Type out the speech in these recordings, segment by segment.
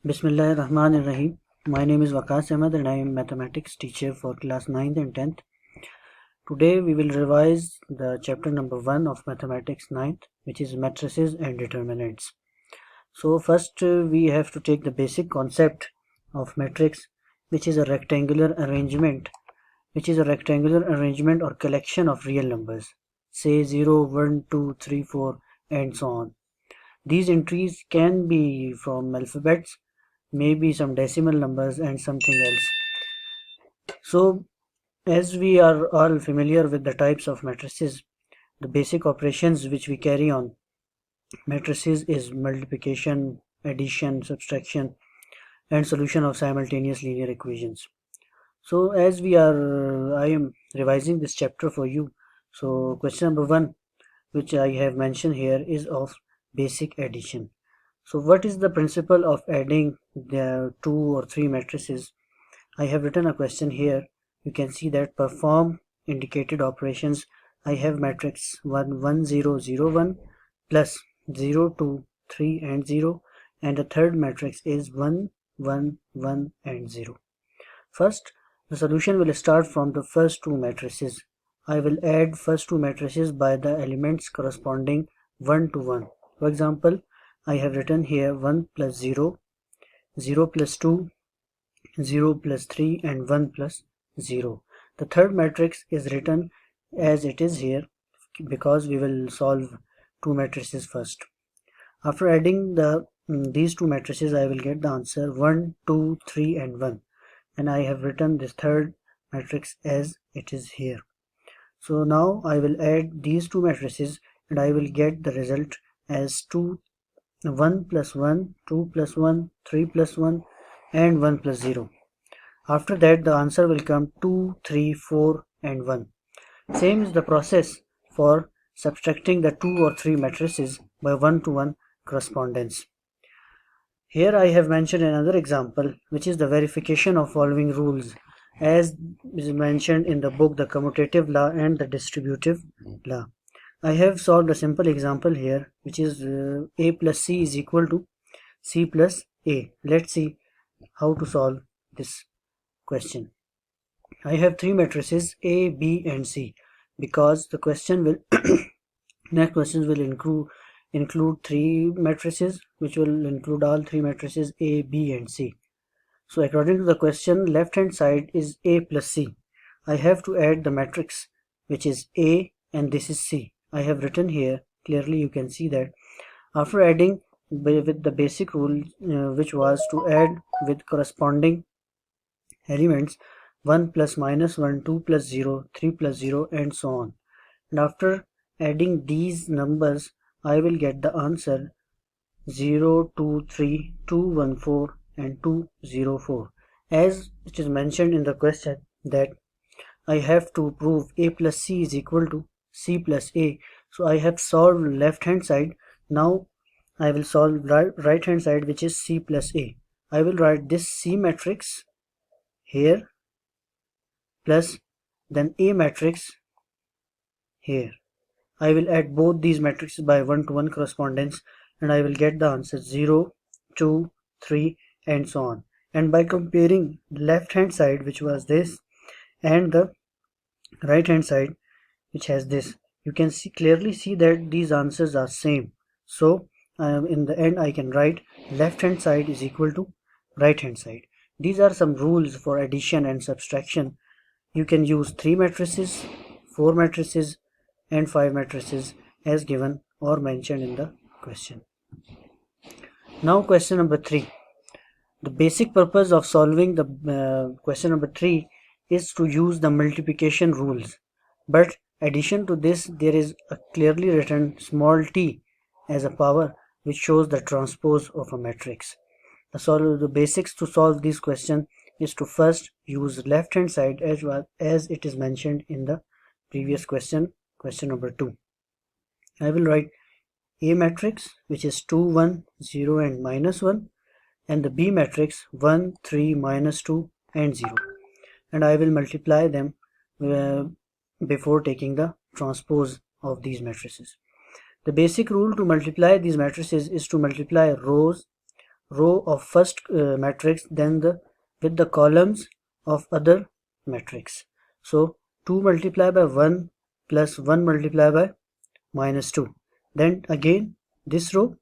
Bismillahirrahmanirrahim. My name is Waqas Ahmed and I am mathematics teacher for class 9th and 10th. Today we will revise the chapter number 1 of mathematics 9th, which is matrices and determinants. So first we have to take the basic concept of matrix, which is a rectangular arrangement or collection of real numbers, say 0, 1, 2, 3, 4 and so on. These entries can be from alphabets, maybe some decimal numbers and something else. So as we are all familiar with the types of matrices, the basic operations which we carry on matrices is multiplication, addition, subtraction and solution of simultaneous linear equations. So as I am revising this chapter for you. So question number 1, which I have mentioned here, is of basic addition. So what is the principle of adding the 2 or 3 matrices? I have written a question here. You can see that perform indicated operations. I have matrix 1 1 0 0 1 plus 0 2 3 and 0, and the third matrix is 1 1 1 and 0. First, the solution will start from the first two matrices. I will add first two matrices by the elements corresponding 1 to 1. For example, I have written here 1 plus 0, 0 plus 2, 0 plus 3 and 1 plus 0. The third matrix is written as it is here because we will solve two matrices first. After adding these two matrices, I will get the answer 1, 2, 3 and 1, and I have written this third matrix as it is here. So now I will add these two matrices and I will get the result as 1 plus 1, 2 plus 1, 3 plus 1 and 1 plus 0. After that the answer will come 2, 3, 4 and 1. Same is the process for subtracting the 2 or 3 matrices by 1 to 1 correspondence. Here I have mentioned another example, which is the verification of following rules, as is mentioned in the book The Commutative Law and the Distributive Law. I have solved a simple example here, which is a plus c is equal to c plus a. Let's see how to solve this question. I have three matrices A, B and C because the question will next questions will include three matrices, which will include all three matrices A, B and C. So according to the question, left hand side is A plus C. I have to add the matrix which is A and this is C. I have written here clearly, you can see that. After adding with the basic rule which was to add with corresponding elements 1 plus minus 1, 2 plus 0, 3 plus 0 and so on. And after adding these numbers, I will get the answer 0, 2, 3, 2, 1, 4 and 2, 0, 4. As it is mentioned in the question that I have to prove A plus C is equal to C plus A. So I have solved left hand side. Now I will solve right hand side, which is C plus A. I will write this C matrix here plus then A matrix here. I will add both these matrices by 1 to 1 correspondence and I will get the answer 0, 2, 3 and so on. And by comparing left hand side, which was this, and the right hand side, which has this, you can clearly see that these answers are same. So in the end I can write left hand side is equal to right hand side. These are some rules for addition and subtraction. You can use 3 matrices, 4 matrices and 5 matrices as given or mentioned in the question. Now question number 3. The basic purpose of solving the question number 3 is to use the multiplication rules, but addition to this there is a clearly written small t as a power which shows the transpose of a matrix. The basics to solve this question is to first use left hand side as well as it is mentioned in the previous question number 2. I will write A matrix, which is 2, 1, 0 and minus 1, and the B matrix 1, 3, minus 2 and 0, and I will multiply them before taking the transpose of these matrices. The basic rule to multiply these matrices is to multiply rows row of first matrix then with the columns of other matrix. So 2 multiplied by 1 plus 1 multiplied by minus 2. Then again this row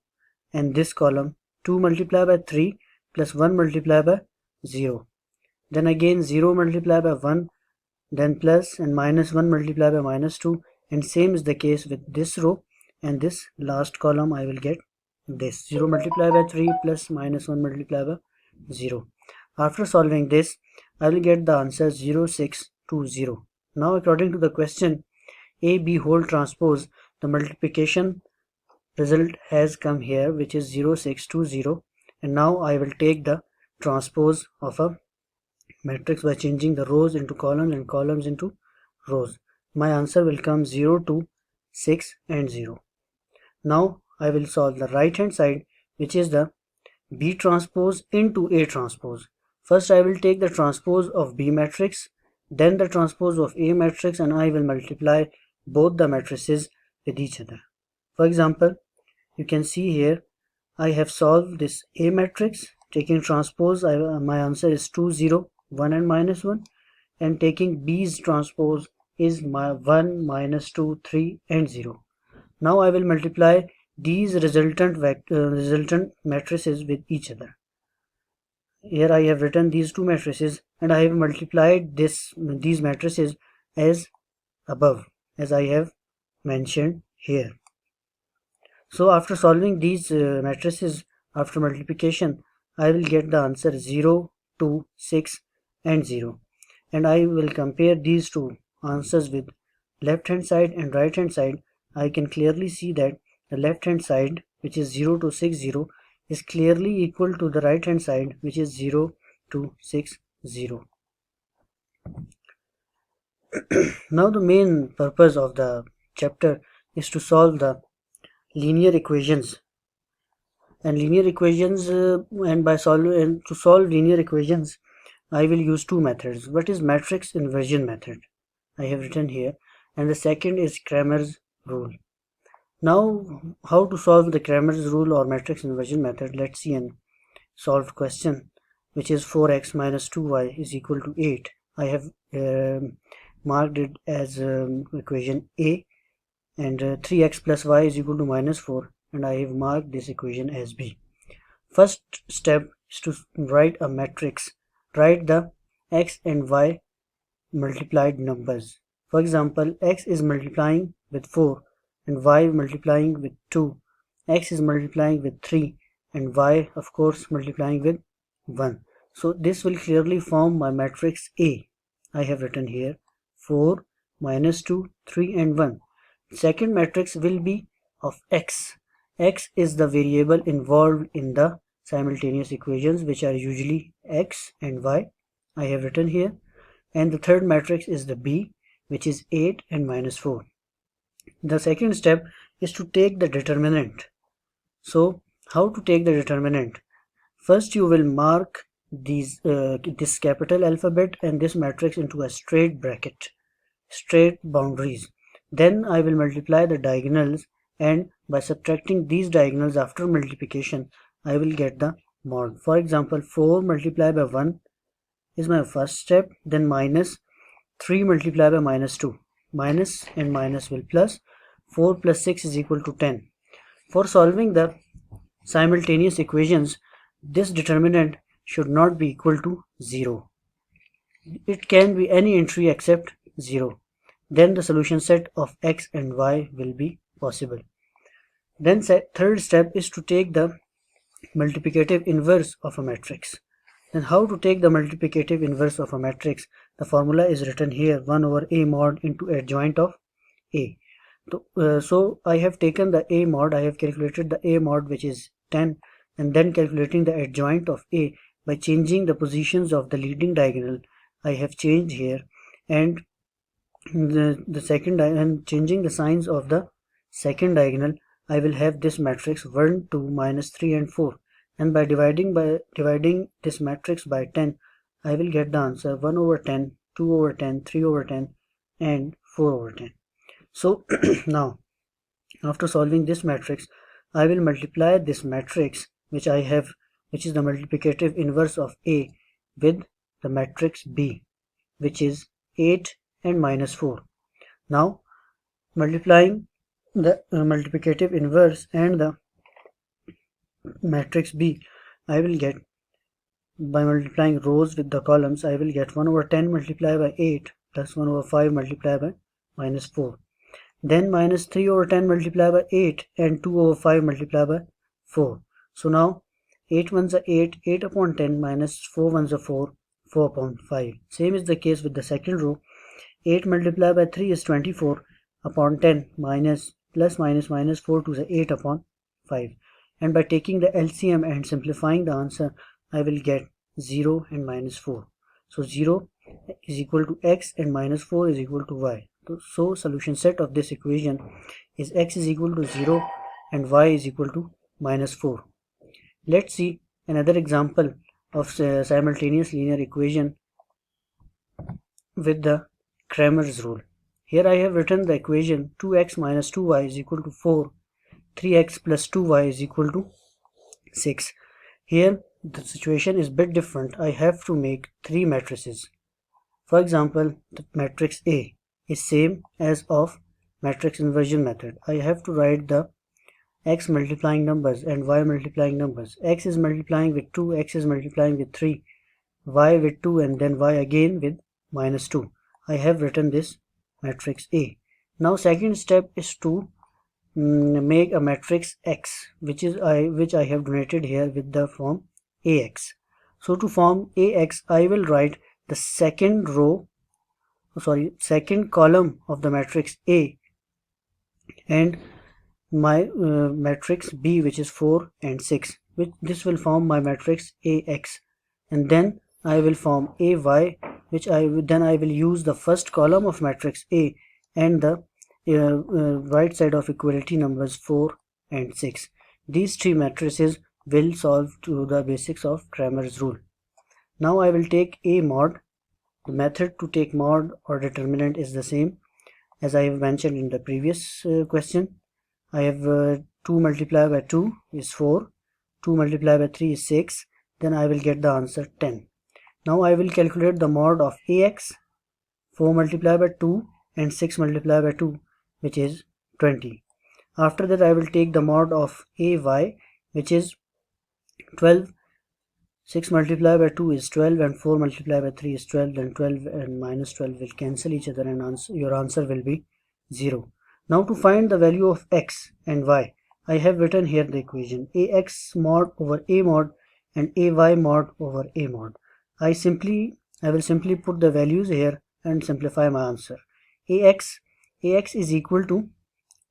and this column 2 multiplied by 3 plus 1 multiplied by 0. Then again 0 multiplied by 1, then plus and minus 1 multiplied by minus 2, and same is the case with this row and this last column. I will get this 0 multiplied by 3 plus minus 1 multiplied by 0. After solving this, I will get the answer 0620. Now according to the question, A, B whole transpose, the multiplication result has come here, which is 0620, and now I will take the transpose of a matrix by changing the rows into columns and columns into rows. My answer will come 0, 2, 6 and 0. Now I will solve the right hand side, which is the B transpose into A transpose. First I will take the transpose of B matrix, then the transpose of A matrix, and I will multiply both the matrices with each other. For example, you can see here I have solved this A matrix. Taking transpose, my answer is 2, 0, 1 and minus 1, and taking B's transpose is my 1, minus 2, 3 and 0. Now I will multiply these resultant matrices with each other. Here I have written these two matrices and I have multiplied these matrices as above, as I have mentioned here. So after solving these matrices after multiplication, I will get the answer 0, 2, 6 and 0, and I will compare these two answers with left hand side and right hand side. I can clearly see that the left hand side, which is 0 to 6, 0, is clearly equal to the right hand side, which is 0 to 6, 0. Now the main purpose of the chapter is to solve the linear equations, and to solve linear equations I will use two methods. What is matrix inversion method? I have written here, and the second is Cramer's rule. Now how to solve the Cramer's rule or matrix inversion method? Let's see an solved question, which is 4x minus 2y is equal to 8. I have marked it as equation A, and 3x plus y is equal to minus 4, and I have marked this equation as B. First step is to write a matrix. Write the x and y multiplied numbers. For example, x is multiplying with 4 and y multiplying with 2. X is multiplying with 3 and y of course multiplying with 1. So this will clearly form my matrix A. I have written here 4, minus 2, 3 and 1. Second matrix will be of x. X is the variable involved in the simultaneous equations, which are usually x and y. I have written here. And the third matrix is the B, which is 8 and minus 4. The second step is to take the determinant. So how to take the determinant? First you will mark this capital alphabet and this matrix into a straight bracket, straight boundaries. Then I will multiply the diagonals, and by subtracting these diagonals after multiplication I will get the mod. For example, 4 multiplied by 1 is my first step, then minus 3 multiplied by minus 2. Minus and minus will plus. 4 plus 6 is equal to 10. For solving the simultaneous equations, this determinant should not be equal to 0. It can be any entry except 0. Then the solution set of x and y will be possible. Then third step is to take the multiplicative inverse of a matrix. Then how to take the multiplicative inverse of a matrix? The formula is written here, 1 over A mod into adjoint of A. So I have taken the A mod, I have calculated the A mod, which is 10, and then calculating the adjoint of A by changing the positions of the leading diagonal. I have changed here, and the second and changing the signs of the second diagonal, I will have this matrix 1, 2, minus 3 and 4, and by dividing this matrix by 10, I will get the answer 1 over 10, 2 over 10, 3 over 10 and 4 over 10. So now after solving this matrix, I will multiply this matrix which I have which is the multiplicative inverse of A with the matrix B, which is 8 and minus 4. Now multiplying the multiplicative inverse and the matrix B, I will get, by multiplying rows with the columns, I will get 1 over 10 multiplied by 8 plus 1 over 5 multiplied by minus 4. Then minus 3 over 10 multiplied by 8 and 2 over 5 multiplied by 4. So now 8 ones are 8, 8 upon 10 minus 4 ones are 4, 4 upon 5. Same is the case with the second row. 8 multiplied by 3 is 24 upon 10 minus plus minus minus 4 to the 8 upon 5. And by taking the LCM and simplifying the answer, I will get 0 and minus 4. So 0 is equal to x and minus 4 is equal to y. So solution set of this equation is x is equal to 0 and y is equal to minus 4. Let's see another example of simultaneous linear equation with the Cramer's rule. Here I have written the equation 2x minus 2y is equal to 4, 3x plus 2y is equal to 6. Here the situation is a bit different. I have to make 3 matrices. For example, the matrix A is same as of matrix inversion method. I have to write the x multiplying numbers and y multiplying numbers. X is multiplying with 2, x is multiplying with 3, y with 2, and then y again with minus 2. I have written this matrix A. Now second step is to make a matrix X, which I have denoted here with the form AX. So to form AX, I will write the second column of the matrix A and my matrix B, which is 4 and 6, which this will form my matrix AX, and then I will form AY, which I will use the first column of matrix A and the right side of equality numbers 4 and 6. These 3 matrices will solve to the basics of Cramer's rule. Now I will take A mod. The method to take mod or determinant is the same as I have mentioned in the previous question. I have 2 multiplied by 2 is 4, 2 multiplied by 3 is 6, then I will get the answer 10. Now I will calculate the mod of AX, 4 multiplied by 2 and 6 multiplied by 2, which is 20. After that I will take the mod of AY, which is 12. 6 multiplied by 2 is 12 and 4 multiplied by 3 is 12, then 12 and minus 12 will cancel each other and your answer will be 0. Now to find the value of x and y, I have written here the equation AX mod over A mod and AY mod over A mod. I will simply put the values here and simplify my answer. AX is equal to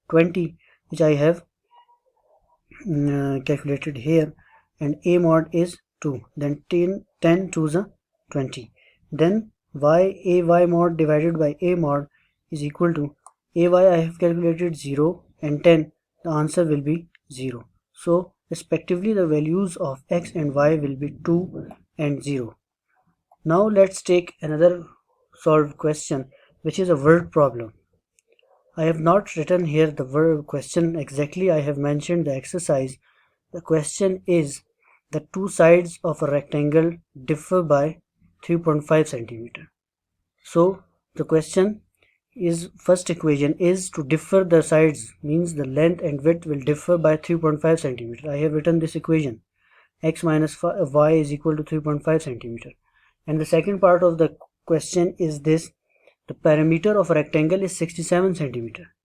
20, which I have calculated here, and A mod is 2, then 10 to the 20. Then AY mod divided by A mod is equal to AY I have calculated 0 and 10. The answer will be 0. So respectively the values of x and y will be 2 and 0. Now let's take another solved question, which is a word problem. I have not written here the word question exactly. I have mentioned the exercise. The question is the two sides of a rectangle differ by 3.5 centimeter. So the question is, first equation is to differ the sides, means the length and width will differ by 3.5 centimeter. I have written this equation, x minus y is equal to 3.5 centimeter. And the second part of the question is this: the perimeter of a rectangle is 67 centimeter.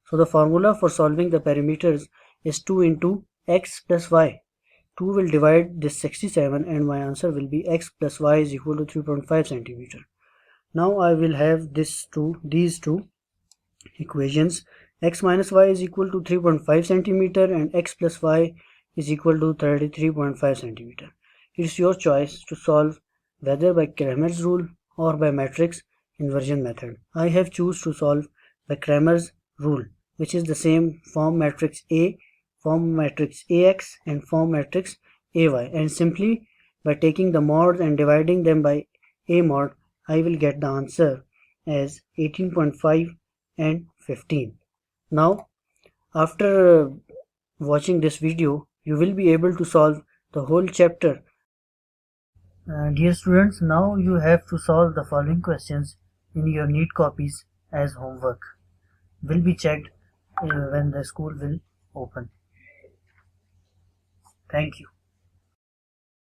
So the formula for solving the perimeters is 2 into x plus y. 2 will divide this 67 and my answer will be x plus y is equal to 3.5 centimeter. Now I will have these two equations. X minus y is equal to 3.5 centimeter and x plus y is equal to 33.5 centimeter. It is your choice to solve whether by Cramer's rule or by matrix inversion method. I have choose to solve by Cramer's rule, which is the same form matrix A, form matrix AX and form matrix AY, and simply by taking the mods and dividing them by A mod, I will get the answer as 18.5 and 15. Now after watching this video, you will be able to solve the whole chapter. Dear students, now you have to solve the following questions in your neat copies as homework. Will be checked when the school will open. Thank you.